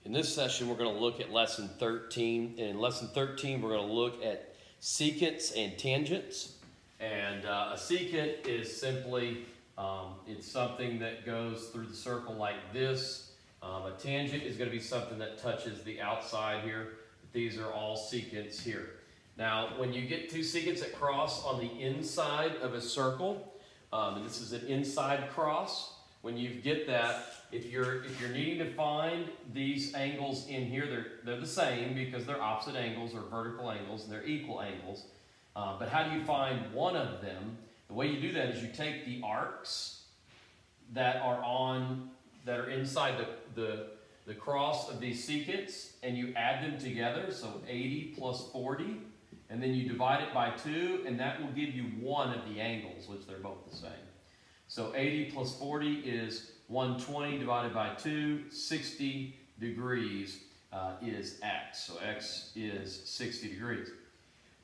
In this session, we're going to look at lesson 13. And in lesson 13, we're going to look at secants and tangents. And a secant is simply, it's something that goes through the circle like this. A tangent is going to be something that touches the outside here. These are all secants here. Now, when you get two secants that cross on the inside of a circle, and this is an inside cross, when you get that, if you're needing to find these angles in here, they're the same because they're opposite angles or vertical angles, and they're equal angles. But how do you find one of them? The way you do that is you take the arcs that are inside the cross of these secants, and you add them together. So 80 plus 40, and then you divide it by 2, and that will give you one of the angles, which they're both the same. So 80 plus 40 is 120 divided by 2, 60 degrees is x. So x is 60 degrees.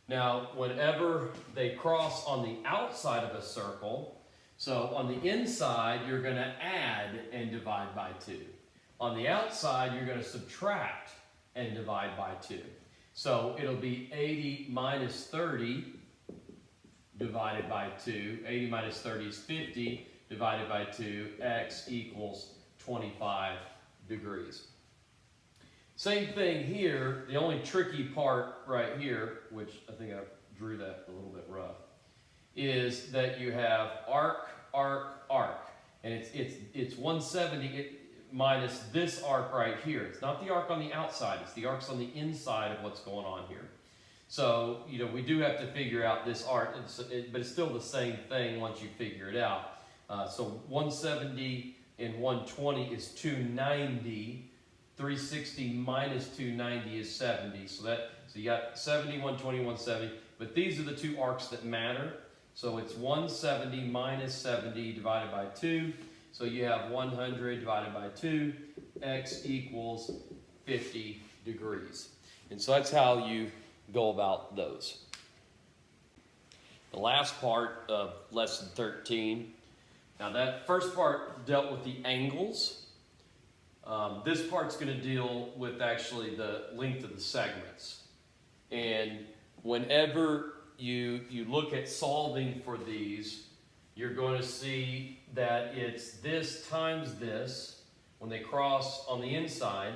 Now, whenever they cross on the outside of a circle, so on the inside, you're going to add and divide by 2. On the outside, you're going to subtract and divide by 2. So it'll be 80 minus 30 divided by 2. 80 minus 30 is 50 divided by 2. X equals 25 degrees. Same thing here. The only tricky part right here, which I think I drew that a little bit rough, is that you have arc, arc, arc. And it's 170 minus this arc right here. It's not the arc on the outside. It's the arcs on the inside of what's going on here. So, we do have to figure out this arc, but it's still the same thing once you figure it out. So 170 and 120 is 290. 360 minus 290 is 70. So you got 70, 120, 170. But these are the two arcs that matter. So it's 170 minus 70 divided by 2. So you have 100 divided by 2. X equals 50 degrees. And so that's how you go about those. The last part of lesson 13. Now that first part dealt with the angles. This part's going to deal with actually the length of the segments. And whenever you look at solving for these, you're going to see that it's this times this. When they cross on the inside,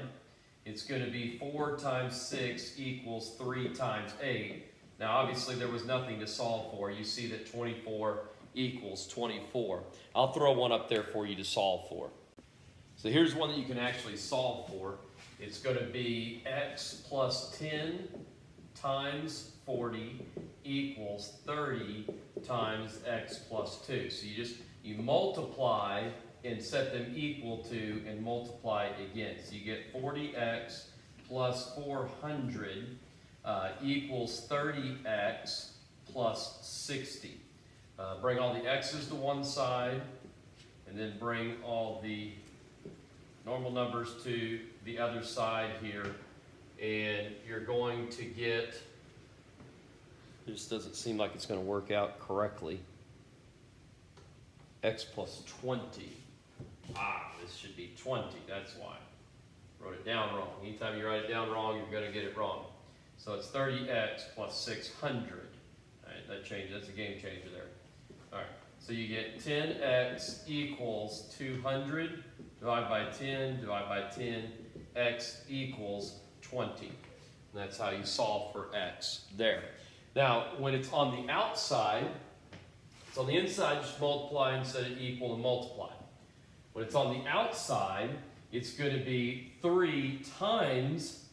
it's going to be 4 times 6 equals 3 times 8. Now obviously there was nothing to solve for. You see that 24 equals 24. I'll throw one up there for you to solve for. So here's one that you can actually solve for. It's going to be x plus 10 times 40 equals 30 times x plus 2. So you multiply and set them equal to and multiply again. So you get 40x plus 400 equals 30x plus 60. Bring all the x's to one side, and then bring all the normal numbers to the other side here, and you're going to get, it just doesn't seem like it's going to work out correctly, x plus 20. This should be 20, that's why. Wrote it down wrong. Anytime you write it down wrong, you're going to get it wrong. So it's 30x plus 600. All right, that's a game changer there. All right, so you get 10x equals 200. Divide by 10, divide by 10, x equals 20. And that's how you solve for x there. Now, when it's on the outside, it's on the inside, just multiply and set it equal and multiply. When it's on the outside, it's going to be 3 times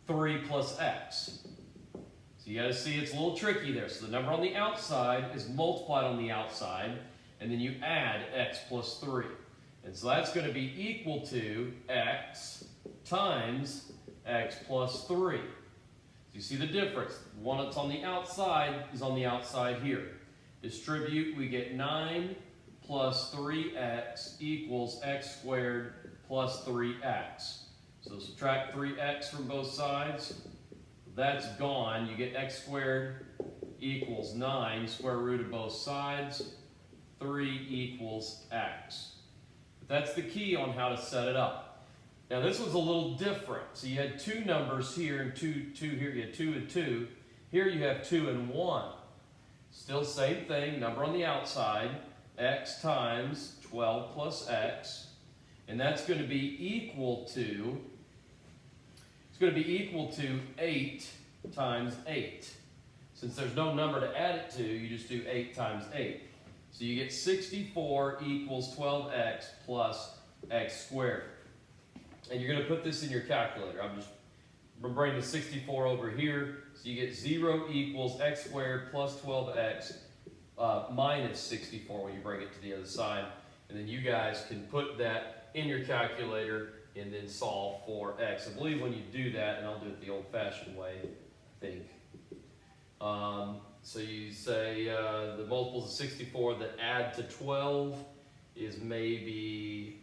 3 plus x. So you got to see it's a little tricky there. So the number on the outside is multiplied on the outside, and then you add x plus 3. And so that's going to be equal to x times x plus 3. So you see the difference. The one that's on the outside is on the outside here. Distribute, we get 9 plus 3x equals x squared plus 3x. So subtract 3x from both sides. That's gone. You get x squared equals 9, square root of both sides. 3 equals x. That's the key on how to set it up. Now this was a little different. So you had two numbers here and two here. You had 2 and 2. Here you have 2 and 1. Still same thing, number on the outside, x times 12 plus x. And that's going to be equal to, it's going to be equal to 8 times 8. Since there's no number to add it to, you just do 8 times 8. So you get 64 equals 12x plus x squared. And you're going to put this in your calculator. I'm bringing the 64 over here. So you get 0 equals x squared plus 12x minus 64 when you bring it to the other side. And then you guys can put that in your calculator and then solve for x. I believe when you do that, and I'll do it the old-fashioned way, I think. So you say the multiples of 64 that add to 12 is maybe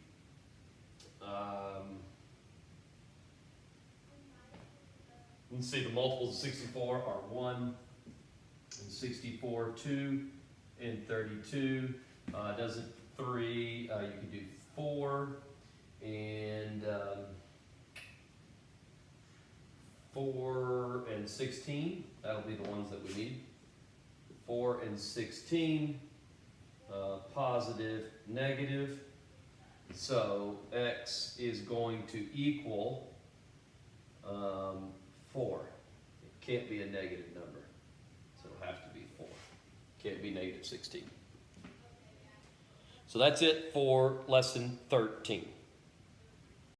let's see, the multiples of 64 are 1 and 64, 2 and 32. Doesn't 3, you can do 4 and 4 and 16. That'll be the ones that we need. 4 and 16, positive, negative. So x is going to equal 4. It can't be a negative number, so it'll have to be 4. Can't be negative 16. So that's it for lesson 13.